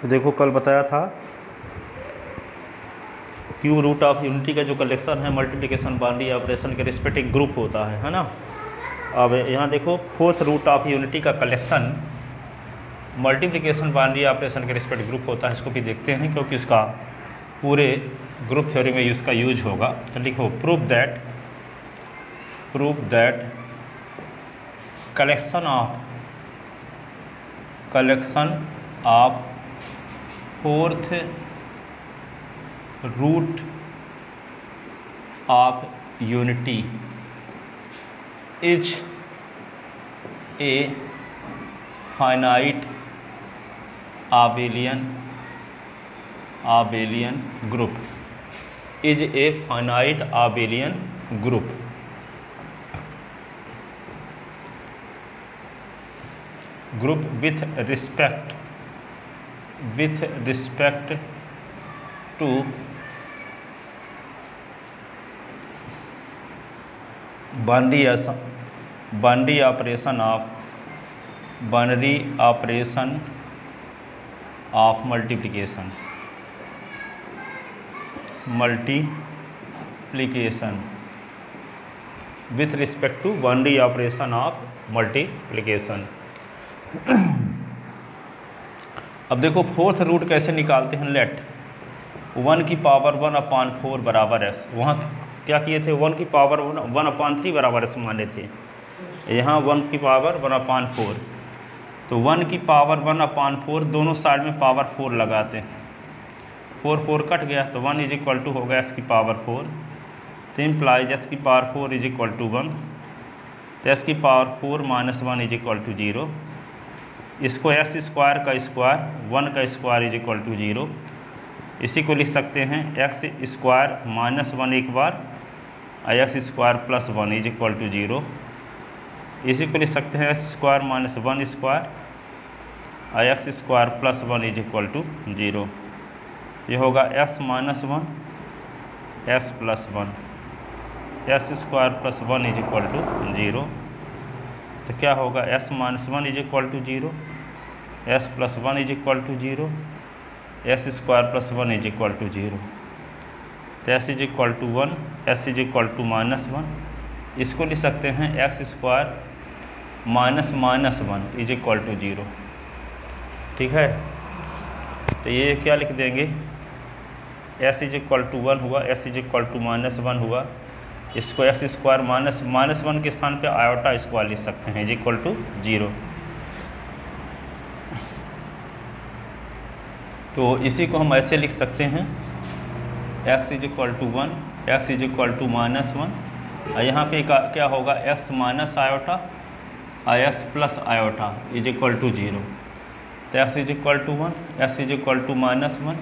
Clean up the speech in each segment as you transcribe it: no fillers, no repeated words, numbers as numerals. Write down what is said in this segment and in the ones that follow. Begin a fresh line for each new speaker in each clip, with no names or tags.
तो देखो कल बताया था क्यूब रूट ऑफ यूनिटी का जो कलेक्शन है मल्टीप्लिकेशन बाइनरी ऑपरेशन के रिस्पेक्टिव ग्रुप होता है ना। अब यहाँ देखो फोर्थ रूट ऑफ यूनिटी का कलेक्शन मल्टीप्लिकेशन बाइनरी ऑपरेशन के रिस्पेक्ट ग्रुप होता है। इसको भी देखते हैं क्योंकि उसका पूरे ग्रुप थ्योरी में इसका यूज होगा। तो लिखो prove that collection of fourth root of unity is a finite abelian group is a finite abelian group। group with respect to binary operation of multiplication with respect to binary operation of multiplication। अब देखो fourth root कैसे निकालते हैं। Late 1 की power 1/4 बराबर S. वहाँ क्या किए थे 1 की पावर 1/3 बराबर एस माने थे। यहाँ 1 की पावर 1/4 तो 1 की पावर 1/4 दोनों साइड में पावर 4 लगाते हैं। 4 कट गया तो 1 इज इक्वल टू हो गया एस की पावर 4। तो इम्प्लाइज एस की पावर 4 इज इक्वल टू 1। तो एस की power 4 minus 1 is equal to 0। इसको एस स्क्वायर का स्क्वायर 1 का स्क्वायर इज इक्वल टू 0। इसी को लिख सकते हैं एक्स स्क्वायर माइनस 1 एक बार और X square plus 1 is equal to 0। इसी को लिख सकते हैं एस स्क्वायर माइनस 1 स्क्वायर और X square plus 1 is equal to 0। ये होगा S minus 1 S plus 1 S square plus 1 is equal to 0। तो क्या होगा S minus 1 is equal to 0 S plus 1 is equal to 0 S square plus 1 is equal to 0। तो S is equal to 1 S is equal to minus 1। इसको लिख सकते हैं X square minus 1 is equal to 0। ठीक है, तो ये क्या लिख देंगे एस इज इक्वल टू 1 हुआ S is equal to minus 1 हुआ। इसको एक्स स्क्वायर माइनस 1 के स्थान पे आयोटा स्क्वायर लिख सकते हैं इज इक्वल टू 0। तो इसी को हम ऐसे लिख सकते हैं X is equal to 1 X is equal to minus 1 और यहाँ पे क्या होगा एक्स माइनस आयोटा और X plus iota is equal to 0। तो X is equal to 1 X is equal to minus 1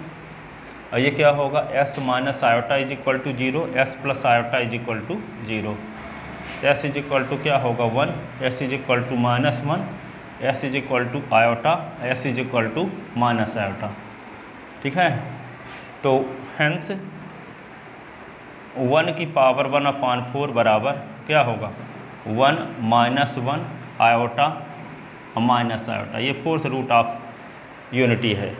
और ये क्या होगा S minus iota is equal to 0 S plus iota is equal to 0। S is equal to क्या होगा 1 S is equal to minus 1 S is equal to iota S is equal to minus iota. ठीक है, तो hence 1 की power 1/4 बराबर क्या होगा 1 minus 1 iota minus iota. ये फोर्थ रूट ऑफ यूनिटी है।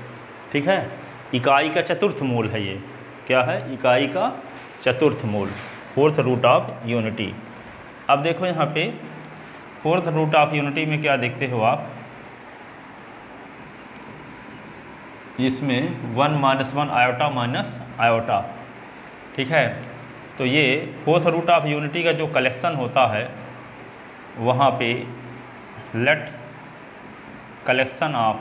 ठीक है, इकाई का चतुर्थ मूल है। ये क्या है इकाई का चतुर्थ मूल फोर्थ रूट ऑफ यूनिटी। अब देखो यहाँ पे फोर्थ रूट ऑफ यूनिटी में क्या देखते हो आप, इसमें 1 माइनस 1 आयोटा माइनस आयोटा। ठीक है, तो ये फोर्थ रूट ऑफ यूनिटी का जो कलेक्शन होता है वहाँ पे let collection of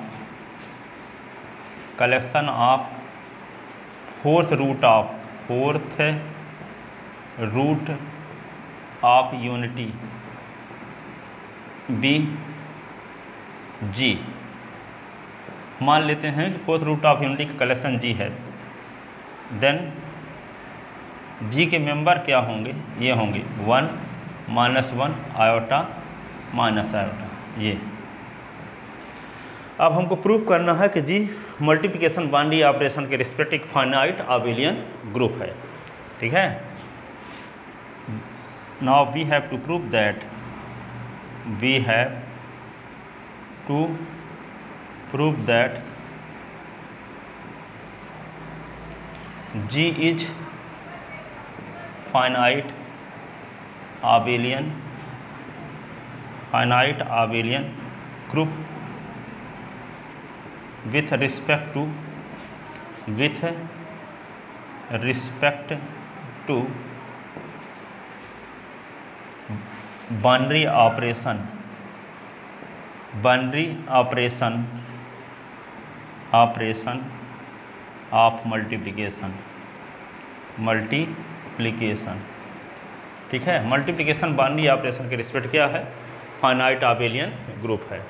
fourth root of unity be G. मान लेते हैं कि फोर्थ रूट ऑफ यूनिटी का कलेक्शन जी है। देन जी के मेंबर क्या होंगे ये होंगे 1 माइनस 1 आयोटा माइनस आयोटा। ये अब हमको प्रूव करना है कि जी मल्टीप्लिकेशन बाइनरी ऑपरेशन के रिस्पेक्टिव फाइनाइट आबेलियन ग्रुप है। ठीक है, now we have to prove that G is finite abelian group with respect to binary operation of multiplication, ठीक है। मल्टीप्लिकेशन बाइनरी ऑपरेशन के रिस्पेक्ट क्या है, फाइनाइट आबेलियन ग्रुप है।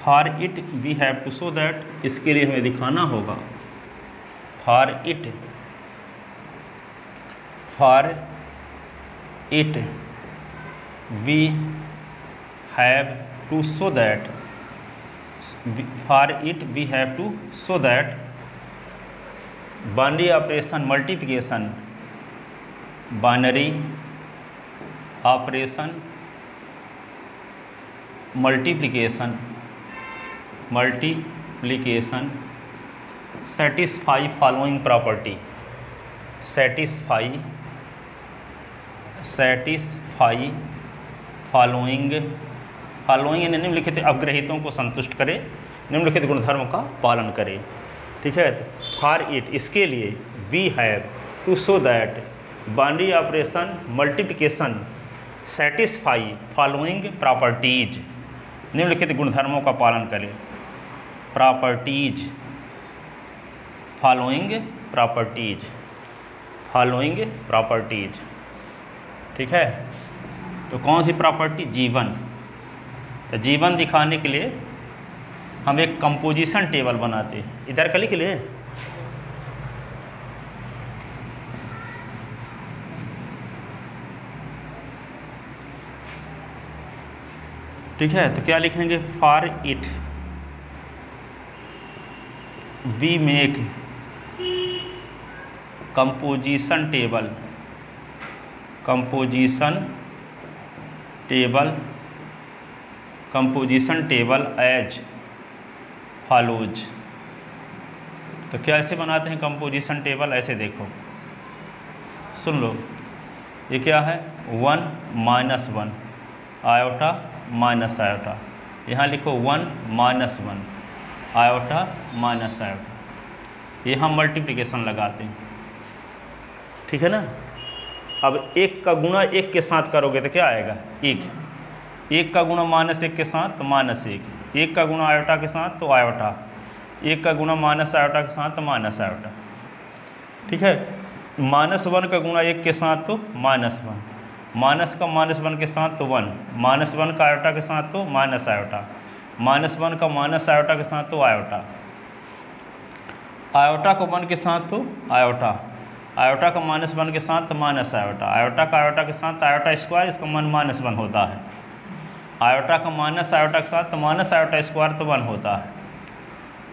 For it we have to show that, इसके लिए हमें दिखाना होगा, for it we have to show that, binary operation multiplication satisfy following property, satisfy following यानी निम्नलिखित अवग्रहितों को संतुष्ट करे, निम्नलिखित गुणधर्म का पालन करे, ठीक है। फॉर इट, इसके लिए, we have to show that binary operation multiplication satisfy following properties, निम्नलिखित गुणधर्मों का पालन करे, फॉलोइंग प्रॉपर्टीज, ठीक है। तो कौन सी प्रॉपर्टी, जीवन। तो जीवन दिखाने के लिए हम एक कंपोजिशन टेबल बनाते हैं, इधर का लिख लें। ठीक है, तो क्या लिखेंगे, for it we make composition table as follows. तो कैसे बनाते हैं कंपोजिशन टेबल, ऐसे देखो, सुन लो, ये क्या है, 1 - 1 आयोटा माइनस आयोटा, यहाँ लिखो 1 - 1 आयोटा माइनस आयोटा, ये हम मल्टीप्लिकेशन लगाते हैं, ठीक है ना। अब 1 का गुणा 1 के साथ करोगे तो क्या आएगा, 1 का गुणा -1 के साथ तो -1, 1 का गुणा आयोटा के साथ तो आयोटा, 1 का गुणा माइनस आयोटा के साथ तो माइनस आयोटा, ठीक है। -1 का गुणा 1 के साथ तो -1, माइनस का -1 के साथ तो 1, -1 का आयोटा के साथ तो माइनस आयोटा, -1 का माइनस आयोटा के साथ तो आयोटा, आयोटा को 1 के साथ तो आयोटा, आयोटा का -1 के साथ तो माइनस आयोटा, आयोटा का आयोटा के साथ आयोटा स्क्वायर, इसका मान -1 होता है, आयोटा का माइनस आयोटा के साथ तो माइनस आयोटा स्क्वायर तो 1 होता है,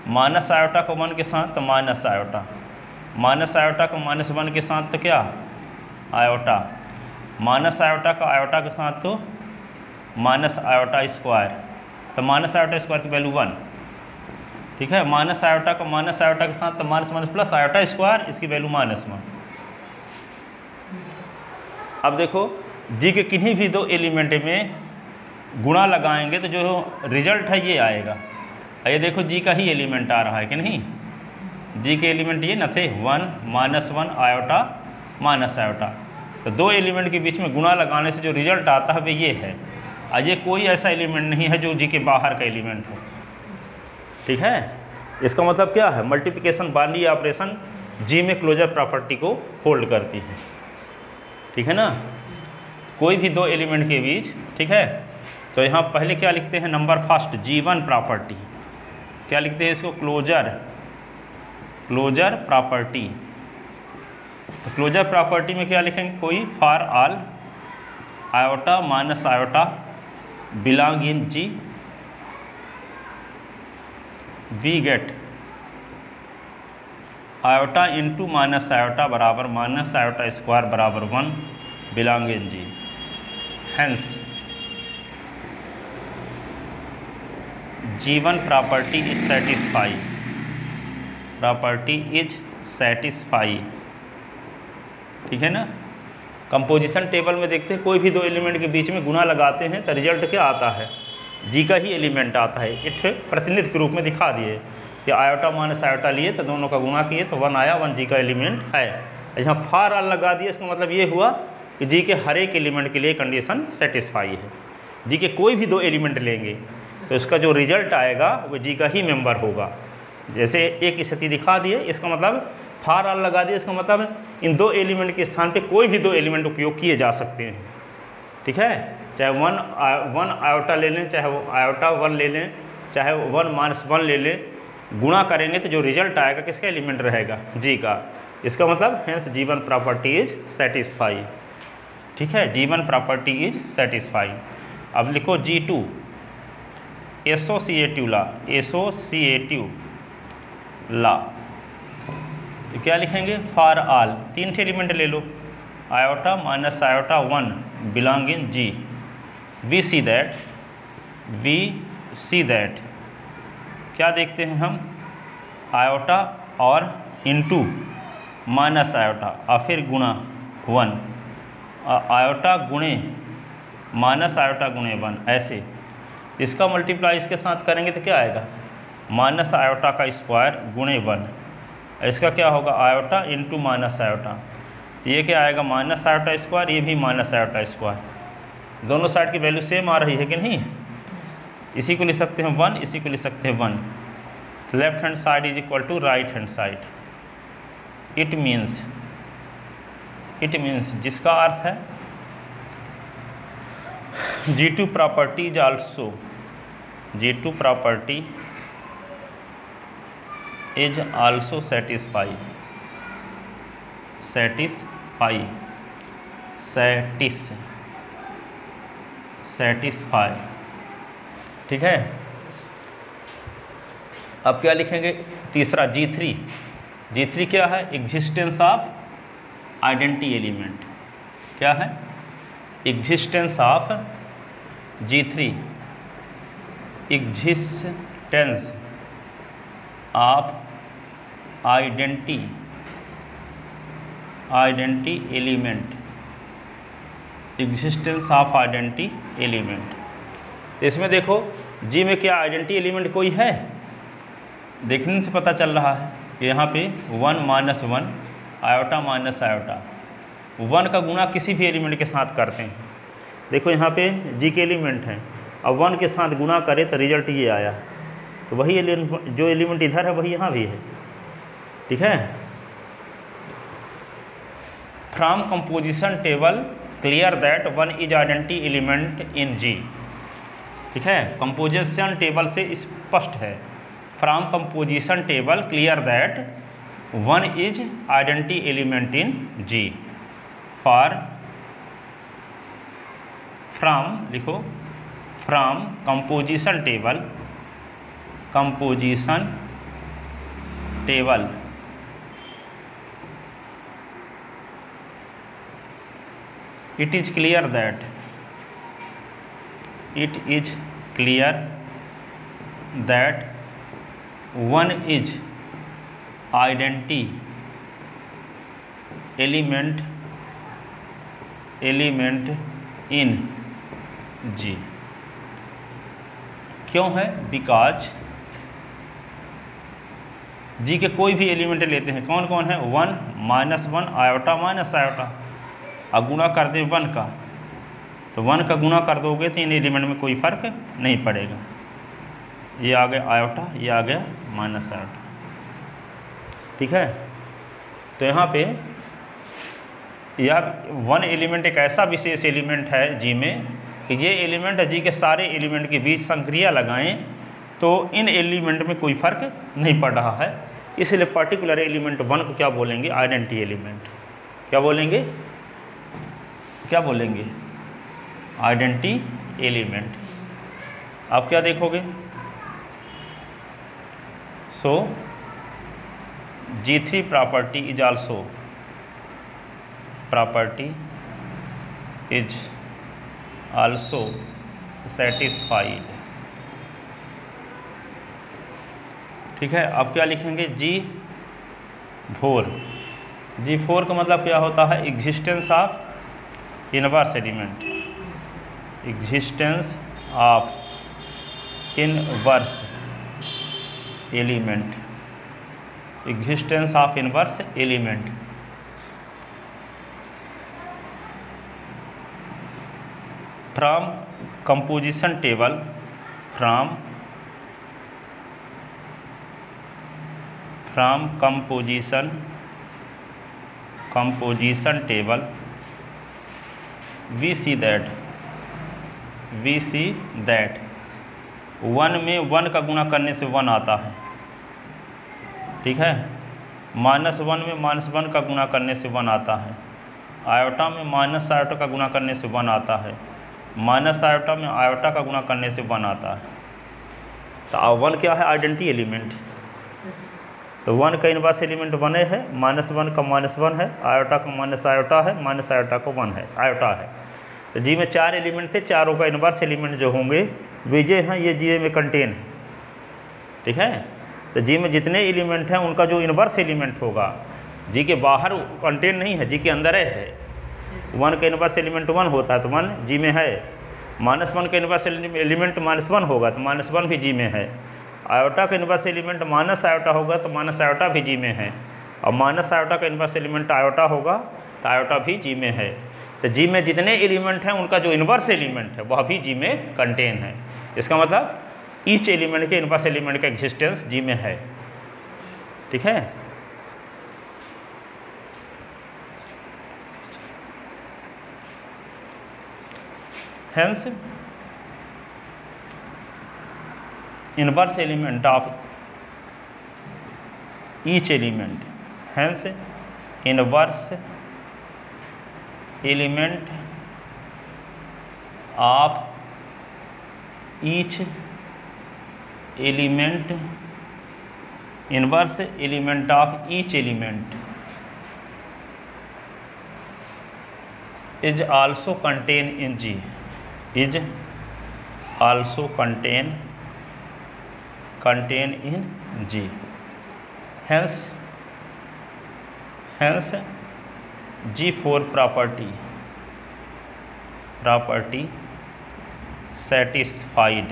माइनस आयोटा को 1 के साथ तो माइनस आयोटा, माइनस आयोटा को -1 के साथ तो क्या, आयोटा, माइनस आयोटा का आयोटा के साथ तो माइनस आयोटा स्क्वायर, तो माइनस आयोटा स्क्वायर की वैल्यू 1, ठीक है। माइनस आयोटा का माइनस आयोटा के साथ तो माइनस प्लस आयोटा स्क्वायर, इसकी वैल्यू -1। अब देखो, जी के किन्हीं भी 2 एलिमेंट में गुणा लगाएंगे तो जो रिजल्ट है ये आएगा। ये देखो, जी का ही एलिमेंट आ रहा है कि नहीं, जी के एलिमेंट ये न थे, 1 - 1 आयोटा माइनस आयोटा, तो 2 एलिमेंट के बीच में गुणा लगाने से जो रिजल्ट आता है वे ये है। आज ये कोई ऐसा एलिमेंट नहीं है जो जी के बाहर का एलिमेंट हो, ठीक है। इसका मतलब क्या है, मल्टीप्लिकेशन बाइनरी ऑपरेशन जी में क्लोजर प्रॉपर्टी को होल्ड करती है, ठीक है ना, कोई भी 2 एलिमेंट के बीच, ठीक है। तो यहाँ पहले क्या लिखते हैं, नंबर फर्स्ट G1 प्रॉपर्टी, क्या लिखते हैं इसको, क्लोजर प्रॉपर्टी। तो क्लोजर प्रॉपर्टी में क्या लिखेंगे, कोई for all iota minus iota belong in G, we get iota into minus iota बराबर माइनस आयोटा स्क्वायर बराबर 1 belong in G. Hence G1 property is satisfy, property is satisfy, ठीक है ना। कंपोजिशन टेबल में देखते हैं कोई भी दो एलिमेंट के बीच में गुना लगाते हैं तो रिजल्ट क्या आता है, जी का ही एलिमेंट आता है। इट प्रतिनिधि के रूप में दिखा दिए कि आयोटा माइनस आयोटा लिए तो दोनों का गुणा किए तो 1 आया, 1 जी का एलिमेंट है। यहाँ फार ऑल लगा दिए, इसका मतलब ये हुआ कि जी के हर एक एलिमेंट के लिए कंडीशन सेटिस्फाई है। जी के कोई भी दो एलिमेंट लेंगे तो इसका जो रिजल्ट आएगा वो जी का ही मेंबर होगा। जैसे एक स्थिति दिखा दिए, इसका मतलब फार ऑल लगा दिए, इसका मतलब इन दो एलिमेंट के स्थान पे कोई भी दो एलिमेंट उपयोग किए जा सकते हैं, ठीक है। चाहे वन आयोटा ले लें, चाहे वो आयोटा 1 ले लें, चाहे 1 माइनस 1 ले लें, गुणा करेंगे तो जो रिजल्ट आएगा किसका एलिमेंट रहेगा, जी का। इसका मतलब hence G1 property is satisfy, ठीक है। G1 property is satisfy. अब लिखो G2 एसोसिएटिव ला, एसोसिएटिव ला, तो क्या लिखेंगे, फॉर ऑल 3 एलिमेंट ले लो, iota minus iota 1 belong in G. We see that क्या देखते हैं हम, आयोटा और इनटू माइनस आयोटा और फिर गुणा 1, आयोटा गुणे माइनस आयोटा गुणे 1, ऐसे इसका मल्टीप्लाई इसके साथ करेंगे तो क्या आएगा, माइनस आयोटा का स्क्वायर गुणे 1, इसका क्या होगा, आयोटा इंटू माइनस आयोटा, ये क्या आएगा, माइनस आयोटा स्क्वायर, ये भी माइनस आयोटा स्क्वायर, दोनों साइड की वैल्यू सेम आ रही है कि नहीं। इसी को लिख सकते हैं 1, इसी को लिख सकते हैं 1, तो left hand side is equal to right hand side. It means जिसका अर्थ है G2 property is also, G2 property is also satisfy, satisfy, ठीक है। अब क्या लिखेंगे, तीसरा G3 क्या है, एग्जिस्टेंस ऑफ आइडेंटिटी एलिमेंट, क्या है, existence of G3, existence of identity element, existence of identity element. तो इसमें देखो जी में क्या आइडेंटिटी एलिमेंट कोई है, देखने से पता चल रहा है। यहाँ पे 1 माइनस 1 आयोटा माइनस आयोटा, 1 का गुणा किसी भी एलिमेंट के साथ करते हैं। देखो यहाँ पे जी के एलिमेंट हैं, अब 1 के साथ गुणा करें तो रिजल्ट ये आया, तो वही जो एलिमेंट इधर है वही यहाँ भी है, ठीक है। From composition table clear that 1 is identity element in G, ठीक है। कंपोजिशन टेबल से स्पष्ट है, from composition table clear that 1 is identity element in G. From लिखो, from composition table it is clear that 1 is identity element in G। क्यों है, because जी के कोई भी एलिमेंट लेते हैं, कौन कौन है, 1 माइनस 1 आयोटा माइनस आयोटा, अब गुणा कर दें 1 का, तो 1 का गुणा कर दोगे तो इन एलिमेंट में कोई फर्क नहीं पड़ेगा, ये आ गया आयोटा, ये आ गया माइनस आयोटा, ठीक है। तो यहाँ पे यह 1 एलिमेंट एक ऐसा विशेष एलिमेंट है जी में कि ये एलिमेंट जी के सारे एलिमेंट के बीच संक्रिया लगाएं तो इन एलिमेंट में कोई फर्क नहीं पड़ रहा है, इसलिए पर्टिकुलर एलिमेंट 1 को क्या बोलेंगे, आइडेंटिटी एलिमेंट। क्या बोलेंगे, आइडेंटिटी एलिमेंट। आप क्या देखोगे, सो G3 property is also satisfied ठीक है। अब क्या लिखेंगे, G4। G4 का मतलब क्या होता है, existence of inverse element, existence of inverse element, existence of inverse element. From composition table, from composition table we see that 1 में 1 का गुणा करने से 1 आता है, ठीक है। -1 में -1 का गुणा करने से 1 आता है। आयोटा में माइनस आयोटा का गुणा करने से 1 आता है। माइनस आयोटा में आयोटा का गुणा करने से 1 आता है। तो 1 क्या है, आइडेंटिटी एलिमेंट। तो 1 का इनवर्स एलिमेंट 1 है, -1 का -1 है, आयोटा का माइनस आयोटा है, माइनस आयोटा का 1 है, आयोटा है। तो जी में 4 एलिमेंट थे, चारों का इनवर्स एलिमेंट जो होंगे वे जे हैं, ये जी में कंटेन है, ठीक है। तो जी में जितने एलिमेंट हैं उनका जो इनवर्स एलिमेंट होगा, जी के बाहर कंटेन नहीं है, जी के अंदर है। 1 का इनवर्स एलिमेंट 1 होता है तो 1 जी में है। -1 का इनवर्स एलिमेंट -1 होगा तो -1 भी जी में है। आयोटा का इनवर्स एलिमेंट माइनस आयोटा होगा तो माइनस आयोटा भी जी में है। और माइनस आयोटा का इनवर्स एलिमेंट आयोटा होगा तो आयोटा भी जी में है। तो जी में जितने एलिमेंट हैं उनका जो इनवर्स एलिमेंट है वह भी जी में कंटेन है। इसका मतलब ईच एलिमेंट के इनवर्स एलिमेंट का एग्जिस्टेंस जी में है, ठीक है। Hence inverse element of each element, hence inverse element of each element, inverse element of each element is also contain in G, is also contain in G। hence G4 property satisfied,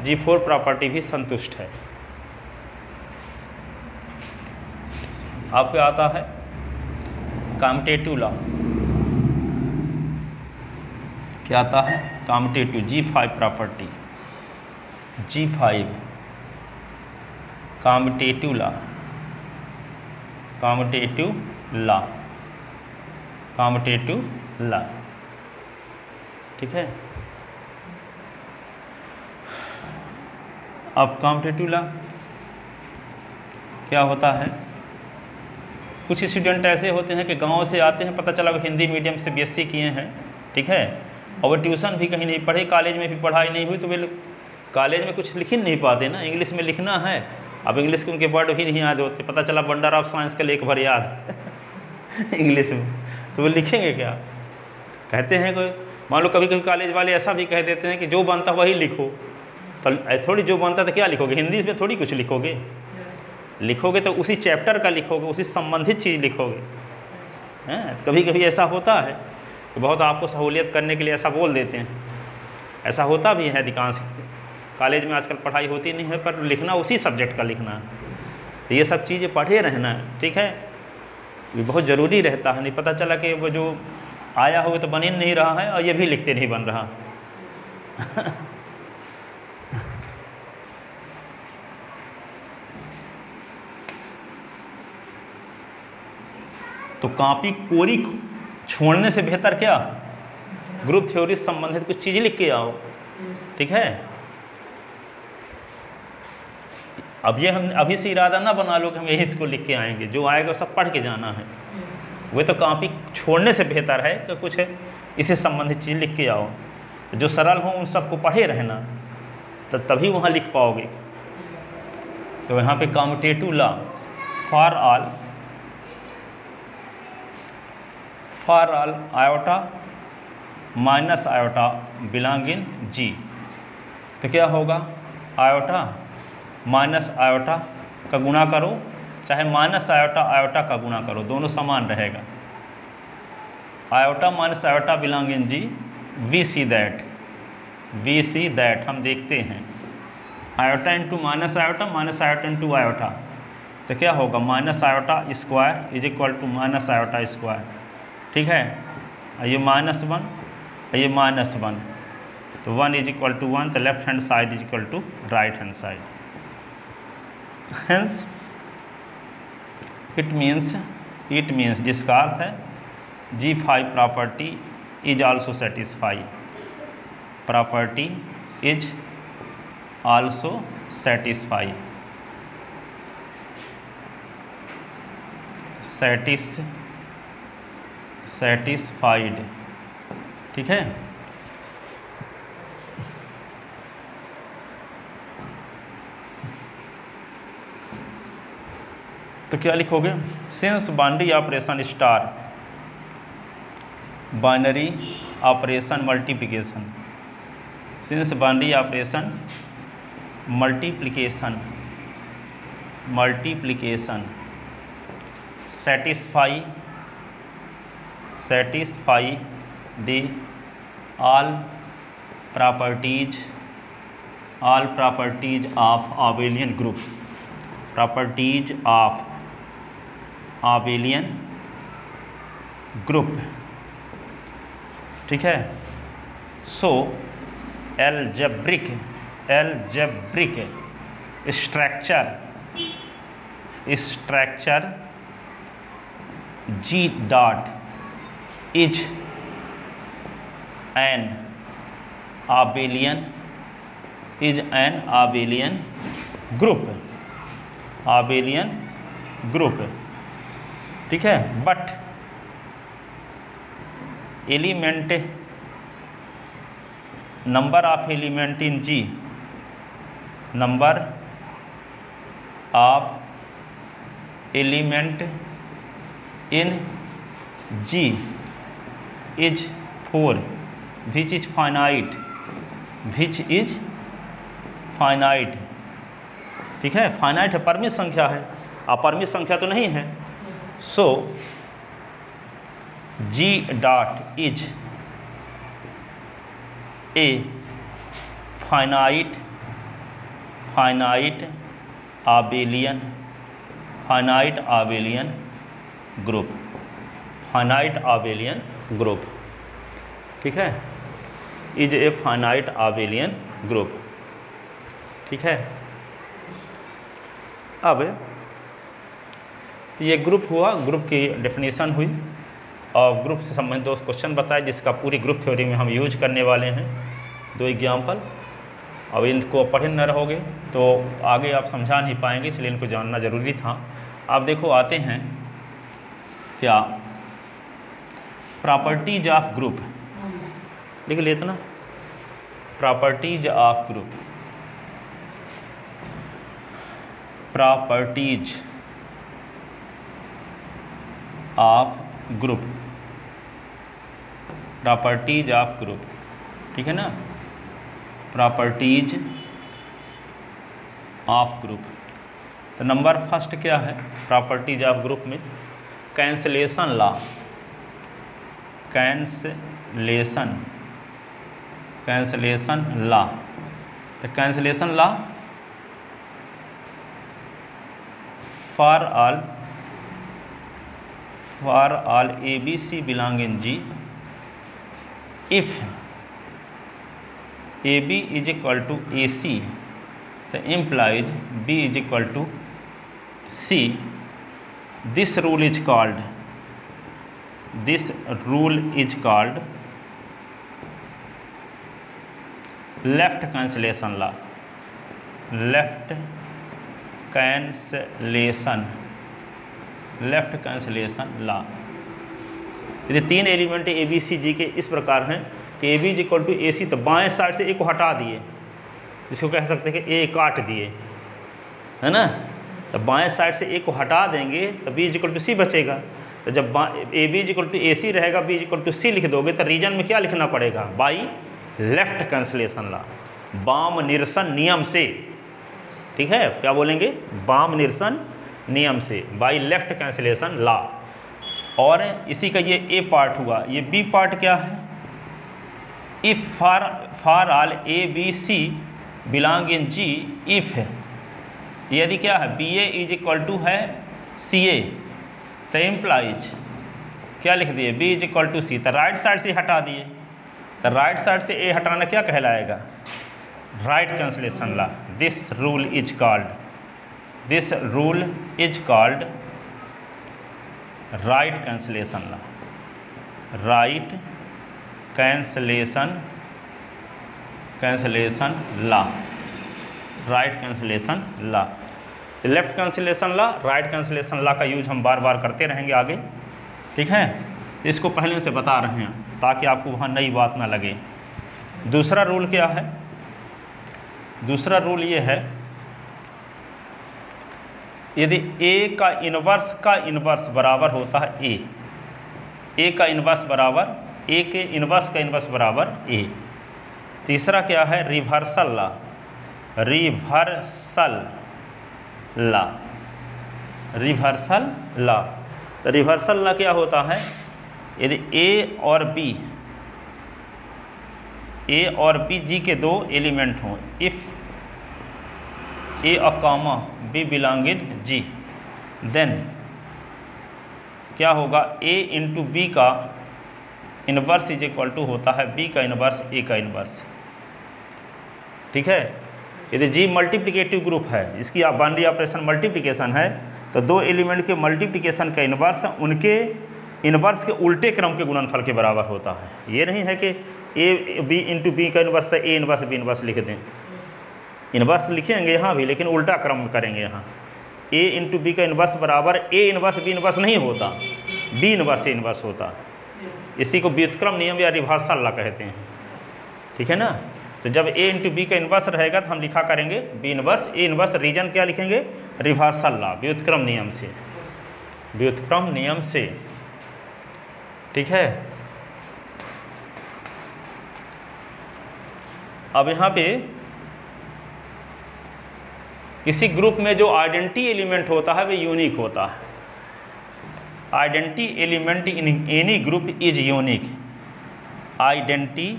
G4 property भी संतुष्ट है। आपको आता है commutative law, क्या आता है, commutative G5 property, G5 commutative law, ठीक है। अब कम्यूटेटिव लॉ क्या होता है, कुछ स्टूडेंट ऐसे होते हैं कि गांव से आते हैं, पता चला वो हिंदी मीडियम से BSc किए हैं, ठीक है, और वो ट्यूशन भी कहीं नहीं पढ़े, कॉलेज में भी पढ़ाई नहीं हुई, तो वे कॉलेज में कुछ लिख ही नहीं पाते ना, इंग्लिश में लिखना है। अब इंग्लिश के उनके वर्ड भी नहीं याद होते, पता चला वंडर ऑफ साइंस का लेख भर याद इंग्लिश में, तो वो लिखेंगे क्या। कहते हैं कोई, मान लो कभी कभी कॉलेज वाले ऐसा भी कह देते हैं कि जो बनता वही लिखो, तो थोड़ी जो बनता तो क्या लिखोगे, हिंदी में थोड़ी कुछ लिखोगे, लिखोगे तो उसी चैप्टर का लिखोगे, उसी संबंधित चीज़ लिखोगे हैं। कभी कभी ऐसा होता है कि बहुत आपको सहूलियत करने के लिए ऐसा बोल देते हैं, ऐसा होता भी है। अधिकांश कॉलेज में आजकल पढ़ाई होती नहीं है, पर लिखना उसी सब्जेक्ट का लिखना है। तो ये सब चीज़ें पढ़े रहना है, ठीक है, ये बहुत ज़रूरी रहता है। नहीं पता चला कि वो जो आया हो तो बन ही नहीं रहा है और ये भी लिखते नहीं बन रहा तो कॉपी कोरी छोड़ने से बेहतर क्या, ग्रुप थ्योरी से संबंधित कुछ चीज़ें लिख के आओ, ठीक है। अब ये हम अभी से इरादा ना बना लो कि हम यही इसको लिख के आएंगे, जो आएगा सब पढ़ के जाना है। वे तो कॉपी छोड़ने से बेहतर है कि कुछ इससे संबंधित चीज़ लिख के आओ, जो सरल हो उन सबको पढ़े रहना, तो तभी वहाँ लिख पाओगे। तो यहाँ पे commutative law for all iota minus iota belong in G. तो क्या होगा, आयोटा माइनस आयोटा का गुणा करो, चाहे माइनस आयोटा आयोटा का गुणा करो, दोनों समान रहेगा। Iota minus iota belong in G, we see that हम देखते हैं, iota into minus iota into iota, तो क्या होगा minus iota square is equal to minus iota square. ठीक है, ये -1 ये -1, तो 1 इज इक्वल टू 1, तो left hand side is equal to right hand side. Hence it means जिसका अर्थ है G5 property is also satisfy, property is also satisfy, satisfied. ठीक है, तो क्या लिखोगे, since binary operation star, binary operation multiplication, since binary operation multiplication satisfy the all properties of abelian group, properties of abelian group। ठीक है, सो algebraic structure G dot is an abelian group। ठीक है, but element number of element in G, number of element in G is 4 which is finite। ठीक है, finite है, परिमित संख्या है, अपरिमित संख्या तो नहीं है। सो G dot is a finite abelian group. ठीक है, is a finite abelian group. ठीक है, अब ये ग्रुप हुआ, ग्रुप की डेफिनेशन हुई और ग्रुप से संबंधित 2 क्वेश्चन बताए जिसका पूरी ग्रुप थ्योरी में हम यूज करने वाले हैं, 2 एग्जाम्पल। अब इनको पढ़े न रहोगे तो आगे आप समझा नहीं पाएंगे, इसलिए इनको जानना ज़रूरी था। आप देखो, आते हैं क्या, प्रॉपर्टीज ऑफ ग्रुप लिख लेते ना, properties of group, properties of group, properties of group. ठीक है ना, प्रॉपर्टीज ऑफ ग्रुप। तो नंबर फर्स्ट क्या है प्रॉपर्टीज ऑफ ग्रुप में, कैंसलेशन लॉ, कैंसलेशन लॉ। तो cancellation law, for all ABC belong in G, if AB is equal to AC, तो implies B is equal to C। this rule is called left cancellation law, left cancellation law. यदि 3 element ABCG के इस प्रकार हैं कि AB is equal to AC, तो बाएं side से A को हटा दिए, जिसको कह सकते हैं कि A काट दिए, है ना। तो बाएं साइड से A को हटा देंगे तो B is equal to C बचेगा। तो जब AB is equal to AC रहेगा, B is equal to C लिख दोगे तो रीजन में क्या लिखना पड़ेगा, बाई लेफ्ट कैंसलेशन लॉ। बाम निरसन नियम से, ठीक है, क्या बोलेंगे, बाम निरसन नियम से, बाई लेफ्ट कैंसिलेशन लॉ। और इसी का ये ए पार्ट हुआ। ये बी पार्ट क्या है, if for all A B C belong in G, if यदि क्या है, B A is equal to है सी ए, तो इम्प्लाइज क्या लिख दिए, B is equal to C, तो राइट साइड से हटा दिए, तो राइट साइड से ए हटाना क्या कहलाएगा, right cancellation law. This rule is called right cancellation law, right cancellation law, right cancellation law. Left cancellation law, right cancellation law का यूज हम बार बार करते रहेंगे आगे, ठीक है। तो इसको पहले से बता रहे हैं ताकि आपको वहाँ नई बात ना लगे। दूसरा रूल क्या है, दूसरा रूल ये है, यदि ए का इन्वर्स बराबर होता है ए का इन्वर्स बराबर, ए के इन्वर्स का इन्वर्स बराबर ए। तीसरा क्या है, रिवर्सल लॉ, तो रिवर्सल लॉ क्या होता है, यदि ए और बी जी के दो एलिमेंट हों, इफ़ ए और comma B belong in G, then क्या होगा, ए इंटू बी का इन्वर्स इज इक्वल टू होता है बी का इन्वर्स ए का इन्वर्स, ठीक है। यदि जी मल्टीप्लिकेटिव ग्रुप है, इसकी आप बाइनरी ऑपरेशन मल्टीप्लिकेशन है, तो दो एलिमेंट के मल्टीप्लिकेशन का इन्वर्स उनके इन्वर्स के उल्टे क्रम के गुणनफल के बराबर होता है। ये नहीं है कि ए बी इंटू बी का इन्वर्स है, ए इन्वर्स बी इन्वर्स लिख दें, इन्वर्स लिखेंगे यहाँ भी लेकिन उल्टा क्रम करेंगे। यहाँ ए इंटू बी का इन्वर्स बराबर ए इन्वर्स बी इन्वर्स नहीं होता, बी इन्वर्स ए इन्वर्स होता। इसी को व्युत्क्रम नियम या रिवर्सल लॉ कहते हैं, ठीक है ना। तो जब ए इंटू बी का इन्वर्स रहेगा तो हम लिखा करेंगे B inverse A inverse, reason क्या लिखेंगे, रिवर्सल लॉ, व्युत्क्रम नियम से, ठीक है। अब यहाँ पे किसी ग्रुप में जो आइडेंटिटी एलिमेंट होता है वह यूनिक होता है। Identity element in any group is unique, identity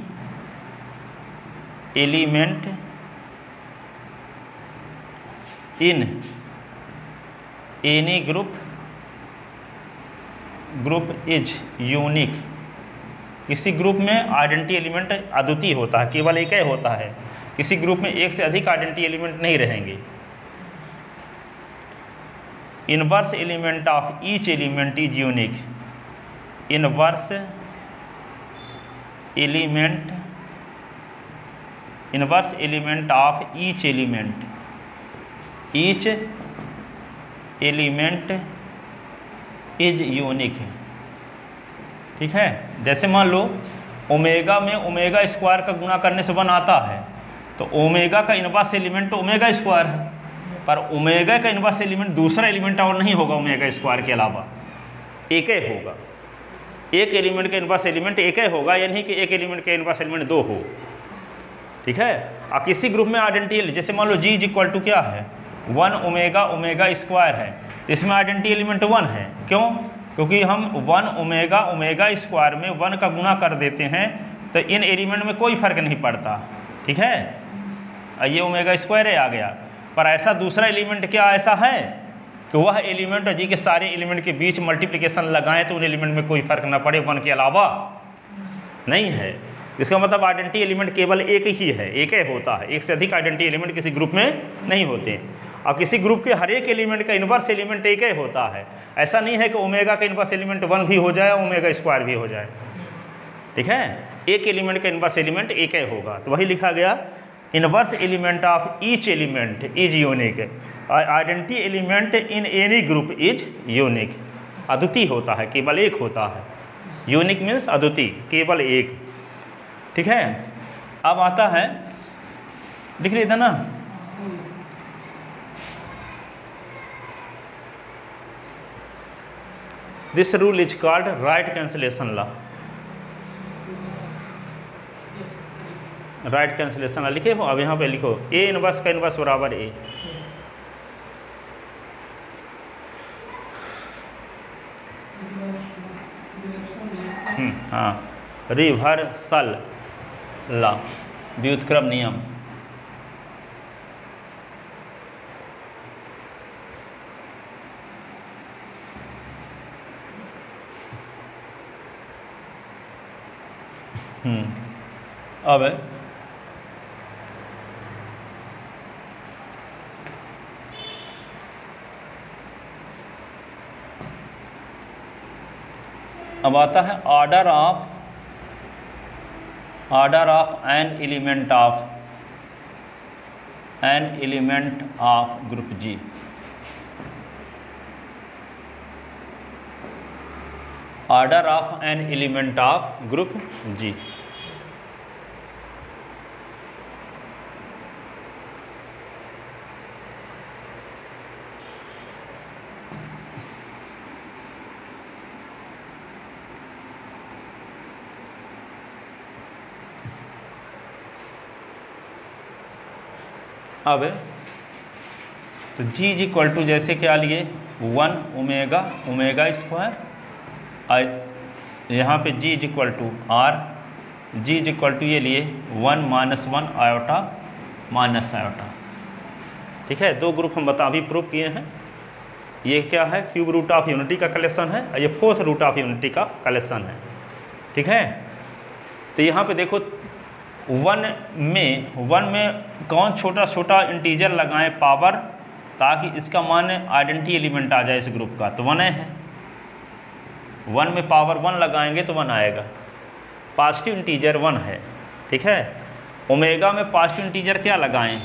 element in any group is unique. किसी ग्रुप में आइडेंटिटी एलिमेंट अद्वितीय होता है, केवल एक ही होता है। किसी ग्रुप में एक से अधिक आइडेंटिटी एलिमेंट नहीं रहेंगे। Inverse element of each element is unique, inverse element of each element is unique, ठीक है। जैसे मान लो ओमेगा में ओमेगा स्क्वायर का गुणा करने से 1 आता है, तो ओमेगा का इनवर्स एलिमेंट तो ओमेगा स्क्वायर है, पर ओमेगा का इनवर्स एलिमेंट दूसरा एलिमेंट और नहीं होगा ओमेगा स्क्वायर के अलावा, एक ही होगा। एक एलिमेंट का इनवर्स एलिमेंट एक ही होगा, यानी कि एक एलिमेंट का इनवर्स एलिमेंट 2 हो, ठीक है। और किसी ग्रुप में आइडेंटिटी, जैसे मान लो जी इज इक्वल टू क्या है, 1 ओमेगा स्क्वायर है, तो इसमें आइडेंटिटी एलिमेंट 1 है। क्यों? क्योंकि हम 1 ओमेगा स्क्वायर में 1 का गुणा कर देते हैं, तो इन एलिमेंट में कोई फर्क नहीं पड़ता, ठीक है। ये ओमेगा स्क्वायर आ गया, पर ऐसा दूसरा एलिमेंट क्या ऐसा है कि वह एलिमेंट जी के सारे एलिमेंट के बीच मल्टीप्लिकेशन लगाएं तो उन एलिमेंट में कोई फर्क ना पड़े, 1 के अलावा नहीं है। इसका मतलब आइडेंटिटी एलिमेंट केवल एक ही है, एक ही होता है, एक से अधिक आइडेंटिटी एलिमेंट किसी ग्रुप में नहीं होते। और किसी ग्रुप के हर एक एलिमेंट का इन्वर्स एलिमेंट एक ही होता है। ऐसा नहीं है कि ओमेगा का इन्वर्स एलिमेंट 1 भी हो जाए, ओमेगा स्क्वायर भी हो जाए, ठीक है। एक एलिमेंट का इन्वर्स एलिमेंट एक ही होगा, तो वही लिखा गया inverse element of each element is unique, identity element in any group is unique. अद्वितीय होता है, केवल एक होता है। यूनिक मीन्स अद्वितीय, केवल एक, ठीक है। अब आता है, दिख रही था ना, this rule is called right cancellation law. Right cancellation लिखे हो। अब यहाँ पे लिखो ए इनवर्स का इनवर्स बराबर ए। हाँ, रिवर्सल लॉ, व्युत्क्रम नियम। अब आता है order of an element of group G. Order of an element of group G. अब तो जी इज इक्वल टू जैसे क्या लिए 1 ओमेगा स्क्वायर, यहाँ पे G is equal to R, G is equal to ये लिए 1 - 1 आयोटा माइनस आयोटा। ठीक है, दो ग्रुप हम अभी प्रूव किए हैं। ये क्या है, क्यूब रूट ऑफ यूनिटी का कलेक्शन है और ये फोर्थ रूट ऑफ यूनिटी का कलेक्शन है। ठीक है, तो यहाँ पे देखो 1 में कौन छोटा छोटा इंटीजर लगाएं पावर, ताकि इसका मान आइडेंटिटी एलिमेंट आ जाए इस ग्रुप का, तो 1 है। 1 में पावर 1 लगाएंगे तो 1 आएगा। पॉजिटिव इंटीजर 1 है। ठीक है, ओमेगा में पॉजिटिव इंटीजर क्या लगाएं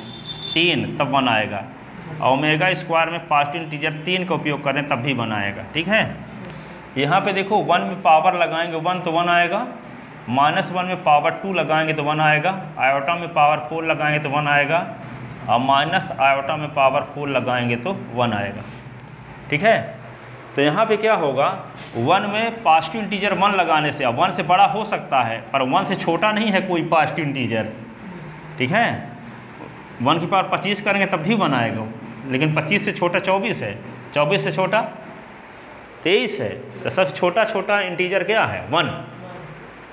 3, तब 1 आएगा। और ओमेगा स्क्वायर में पॉजिटिव इंटीजर 3 का उपयोग करें तब भी 1 आएगा। ठीक है, यहाँ पे देखो 1 में पावर लगाएंगे 1 तो 1 आएगा, -1 में पावर 2 लगाएंगे तो 1 आएगा, आयोटा में पावर 4 लगाएंगे तो 1 आएगा, और माइनस आयोटा में पावर 4 लगाएंगे तो 1 आएगा। ठीक है, तो यहाँ पे क्या होगा, 1 में पॉजिटिव इंटीजर 1 लगाने से, अब 1 से बड़ा हो सकता है पर 1 से छोटा नहीं है कोई पॉजिटिव इंटीजर। ठीक है, 1 की पावर 25 करेंगे तब भी 1 आएगा, लेकिन 25 से छोटा 24 है, 24 से छोटा 23 है, तो सबसे छोटा इंटीजर क्या है 1।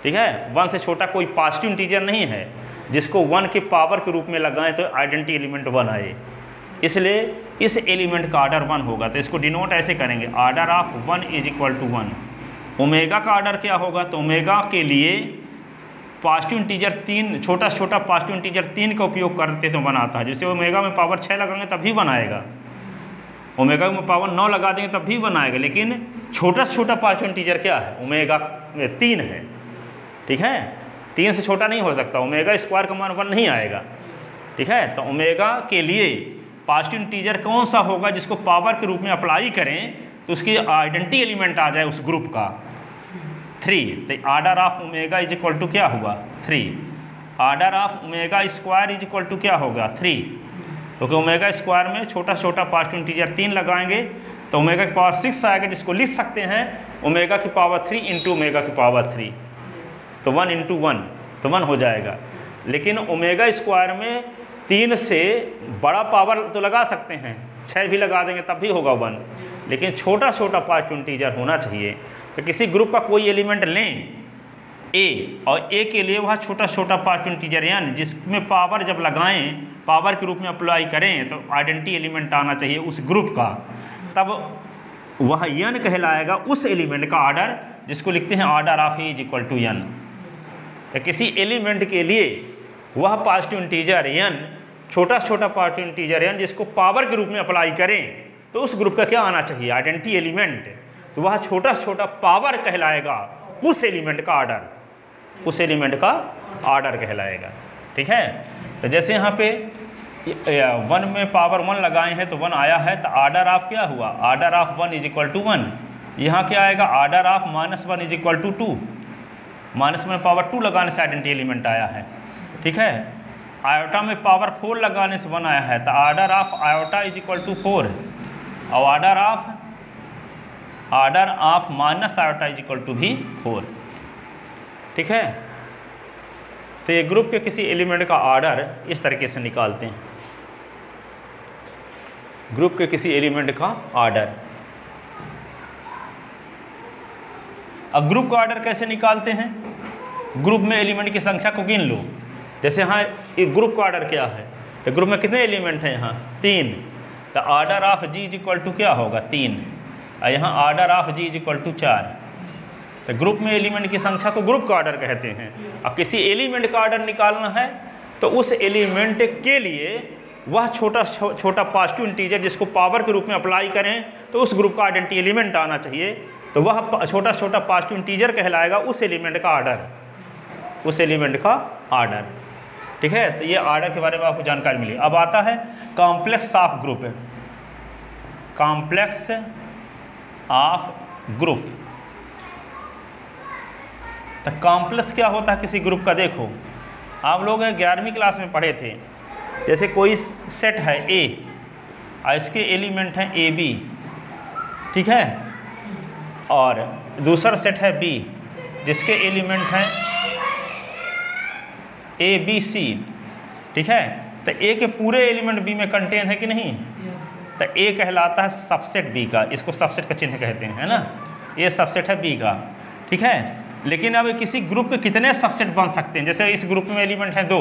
ठीक है, 1 से छोटा कोई पॉजिटिव इंटीजर नहीं है जिसको 1 के पावर के रूप में लगाएं तो आइडेंटिटी एलिमेंट 1 आए, इसलिए इस एलिमेंट का ऑर्डर 1 होगा। तो इसको डिनोट ऐसे करेंगे, order of 1 is equal to 1। Omega का ऑर्डर क्या होगा, तो ओमेगा के लिए पॉजिटिव इंटीजर 3, छोटा पॉजिटिव इंटीजर 3 का उपयोग करते तो 1 आता है। जैसे ओमेगा में पावर 6 लगाएंगे तब भी 1 आएगा, ओमेगा में पावर 9 लगा देंगे तब भी 1 आएगा, लेकिन छोटा पॉजिटिव इंटीजर क्या है, ओमेगा 3 है। ठीक है, 3 से छोटा नहीं हो सकता, ओमेगा स्क्वायर का मान 1 नहीं आएगा। ठीक है, तो ओमेगा के लिए पॉजिटिव इंटीजर कौन सा होगा जिसको पावर के रूप में अप्लाई करें तो उसकी आइडेंटिटी एलिमेंट आ जाए उस ग्रुप का 3। तो order of omega is equal to क्या होगा 3, order of omega square is equal to क्या होगा 3, क्योंकि ओमेगा स्क्वायर में छोटा पॉजिटिव इंटीजर 3 लगाएंगे तो ओमेगा की पावर 6 आएगा, जिसको लिख सकते हैं ओमेगा की पावर 3 इंटू ओमेगा की पावर 3, तो 1 इंटू 1 तो 1 हो जाएगा। लेकिन ओमेगा स्क्वायर में 3 से बड़ा पावर तो लगा सकते हैं, 6 भी लगा देंगे तब भी होगा 1, लेकिन छोटा पॉजिटिव इंटीजर होना चाहिए। तो किसी ग्रुप का कोई एलिमेंट लें ए, और ए के लिए वह छोटा पॉजिटिव इंटीजर n, जिसमें पावर जब लगाएं पावर के रूप में अप्लाई करें तो आइडेंटिटी एलिमेंट आना चाहिए उस ग्रुप का, तब वह n कहलाएगा उस एलिमेंट का ऑर्डर, जिसको लिखते हैं order of A is equal to n। तो किसी एलिमेंट के लिए वह पॉजिटिव इंटीजर n, छोटा पॉजिटिव इंटीजर n जिसको पावर के रूप में अप्लाई करें तो उस ग्रुप का क्या आना चाहिए आइडेंटिटी एलिमेंट, तो वह छोटा पावर कहलाएगा उस एलिमेंट का ऑर्डर, उस एलिमेंट का ऑर्डर कहलाएगा। ठीक है, तो जैसे यहाँ पे 1 में पावर 1 लगाए हैं तो 1 आया है, तो ऑर्डर ऑफ क्या हुआ, order of 1 is equal to 1। यहाँ क्या आएगा, order of -1 is equal to 2, -1 में पावर 2 लगाने से आइडेंटिटी एलिमेंट आया है। ठीक है, आयोटा में पावर 4 लगाने से 1 आया है, तो order of iota is equal to 4, और order of minus iota is equal to भी 4। ठीक है, तो ये ग्रुप के किसी एलिमेंट का ऑर्डर इस तरीके से निकालते हैं, ग्रुप के किसी एलिमेंट का ऑर्डर। अब ग्रुप का ऑर्डर कैसे निकालते हैं? ग्रुप में एलिमेंट की संख्या को गिन लो। जैसे यहाँ एक ग्रुप का ऑर्डर क्या है, तो ग्रुप में कितने एलिमेंट हैं? यहाँ 3। तो order of G is equal to क्या होगा? 3। और यहाँ order of G is equal to 4। तो ग्रुप में एलिमेंट की संख्या को ग्रुप का ऑर्डर कहते हैं। अब किसी एलिमेंट का ऑर्डर निकालना है तो उस एलिमेंट के लिए वह छोटा छोटा पॉजिटिव इंटीजर जिसको पावर के रूप में अप्लाई करें तो उस ग्रुप का आइडेंटिटी एलिमेंट आना चाहिए। तो वह छोटा छोटा पॉजिटिव इंटीजर कहलाएगा उस एलिमेंट का ऑर्डर, उस एलिमेंट का ऑर्डर। ठीक है, तो ये ऑर्डर के बारे में आपको जानकारी मिली। अब आता है complex of group. Complex of group, तो कॉम्प्लेक्स क्या होता है किसी ग्रुप का? देखो आप लोग 11वीं क्लास में पढ़े थे, जैसे कोई सेट है ए और इसके एलिमेंट हैं ए बी, ठीक है, और दूसरा सेट है बी जिसके एलिमेंट हैं ए बी सी, ठीक है। तो ए के पूरे एलिमेंट बी में कंटेन है कि नहीं? तो ए कहलाता है सबसेट बी का, इसको सबसेट का चिन्ह कहते हैं, है ना। ये सबसेट है बी का, ठीक है। लेकिन अब किसी ग्रुप के कितने सबसेट बन सकते हैं? जैसे इस ग्रुप में एलिमेंट हैं 2,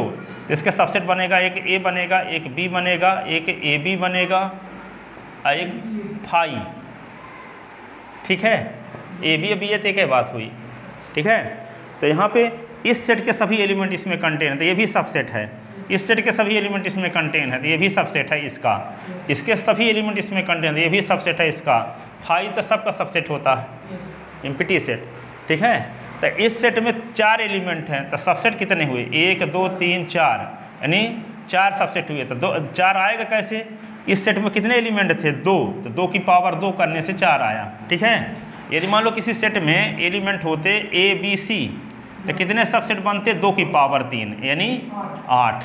इसके सबसेट बनेगा, एक ए बनेगा, एक बी बनेगा, एक ए बी बनेगा और एक फाई, ठीक है। ए बी बी तो एक बात हुई, ठीक है। तो यहाँ पे इस सेट के सभी एलिमेंट इसमें कंटेन है, तो ये भी सबसेट है। इस सेट के सभी एलिमेंट इसमें कंटेन है, तो ये भी सबसेट है इसका। इसके सभी एलिमेंट इसमें कंटेन है, ये भी सबसेट है इसका। फाई तो सबका सबसेट होता है, एम्प्टी सेट, ठीक है। तो इस सेट में 4 एलिमेंट हैं, तो सबसेट कितने हुए? 1 2 3 4, यानी 4 सबसेट हुए। तो 4 आएगा कैसे? इस सेट में कितने एलिमेंट थे? 2, तो 2 की पावर 2 करने से 4 आया, ठीक है। यदि मान लो किसी सेट में एलिमेंट होते ए बी सी, तो कितने सबसेट बनते? 2 की पावर 3 यानी 8,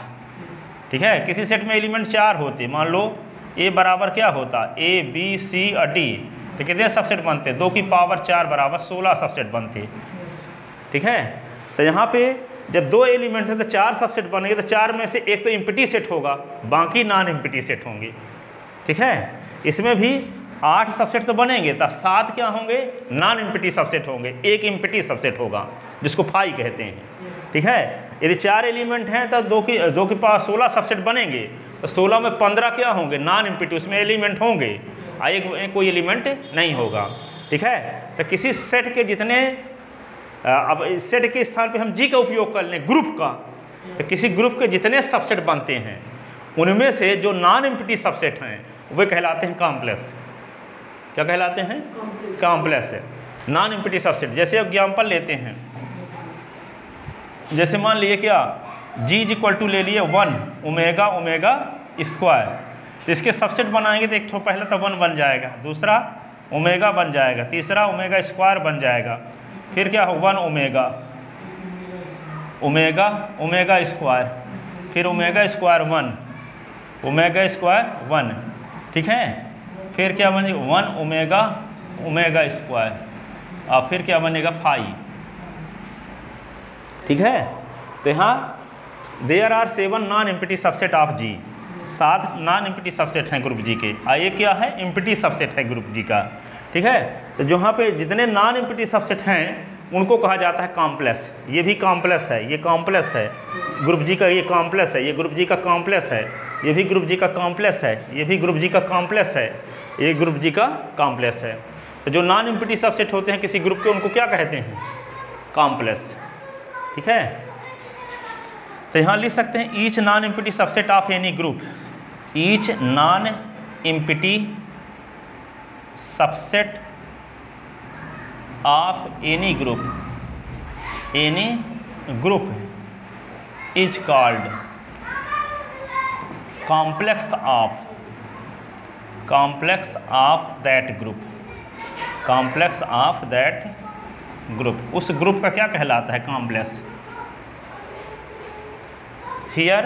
ठीक है। किसी सेट में एलिमेंट 4 होते, मान लो ए बराबर क्या होता? ए बी सी और डी, तो कितने सबसेट बनते? 2 की पावर 4 बराबर 16 सबसेट बनते, ठीक है। तो यहाँ पे जब 2 एलिमेंट हैं तो 4 सबसेट बनेंगे, तो 4 में से एक तो एम्प्टी सेट होगा, बाकी नॉन एम्प्टी सेट होंगे, ठीक है। इसमें भी 8 सबसेट तो बनेंगे, तो 7 क्या होंगे? नॉन एम्प्टी सबसेट होंगे, एक एम्प्टी सबसेट होगा जिसको फाई कहते हैं, ठीक है। यदि 4 एलिमेंट हैं तो 2 की पावर 16 सबसेट बनेंगे, तो 16 में 15 क्या होंगे? नॉन एम्प्टी, उसमें एलिमेंट होंगे, एक कोई एलिमेंट नहीं होगा, ठीक है। तो किसी सेट के जितने, अब इस सेट के स्थान पे हम जी का उपयोग कर लें ग्रुप का, तो किसी ग्रुप के जितने सबसेट बनते हैं उनमें से जो नॉन एम्प्टी सबसेट हैं वे कहलाते हैं कॉम्प्लेक्स। क्या कहलाते हैं? कॉम्प्लेक्स है, नॉन एम्प्टी सबसेट। जैसे एग्जाम्पल लेते हैं, जैसे मान लिए क्या, जी इज इक्वल टू ले लिए 1 ओमेगा ओमेगा स्क्वायर, तो इसके सबसेट बनाएंगे तो एक तो पहला तो 1 बन जाएगा, दूसरा ओमेगा बन जाएगा, तीसरा ओमेगा स्क्वायर बन जाएगा, फिर क्या हो 1 ओमेगा ओमेगा ओमेगा स्क्वायर, फिर ओमेगा स्क्वायर 1 ओमेगा स्क्वायर 1, ठीक है। फिर क्या बनेगा 1 ओमेगा ओमेगा स्क्वायर, और फिर क्या बनेगा 5, ठीक है। तो यहाँ there are 7 non empty subset of G, 7 non empty subset हैं ग्रुप जी के, और ये क्या है? एम्प्टी सबसेट है ग्रुप जी का, ठीक है। तो जहाँ पे जितने नॉन एम्प्टी सबसेट हैं उनको कहा जाता है कॉम्प्लेक्स। ये भी कॉम्प्लेक्स है, ये कॉम्प्लेक्स है ग्रुप जी का, ये कॉम्प्लेक्स है, ये ग्रुप जी का कॉम्प्लेक्स है, ये भी ग्रुप जी का कॉम्प्लेक्स है, ये भी ग्रुप जी का कॉम्प्लेक्स है, ये ग्रुप जी का कॉम्प्लेक्स है। तो जो नॉन एम्प्टी सबसेट होते हैं किसी ग्रुप के उनको क्या कहते हैं? कॉम्प्लेक्स, ठीक है। तो यहाँ लिख सकते हैं each non empty subset of any group, each non empty subset of any group is called complex of that group, complex of that group. उस ग्रुप का क्या कहलाता है? Complex. Here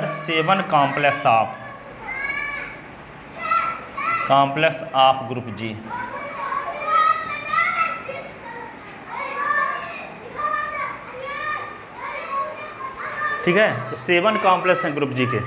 seven complex of complex of group G. ठीक है, तो 7 complex हैं group G के।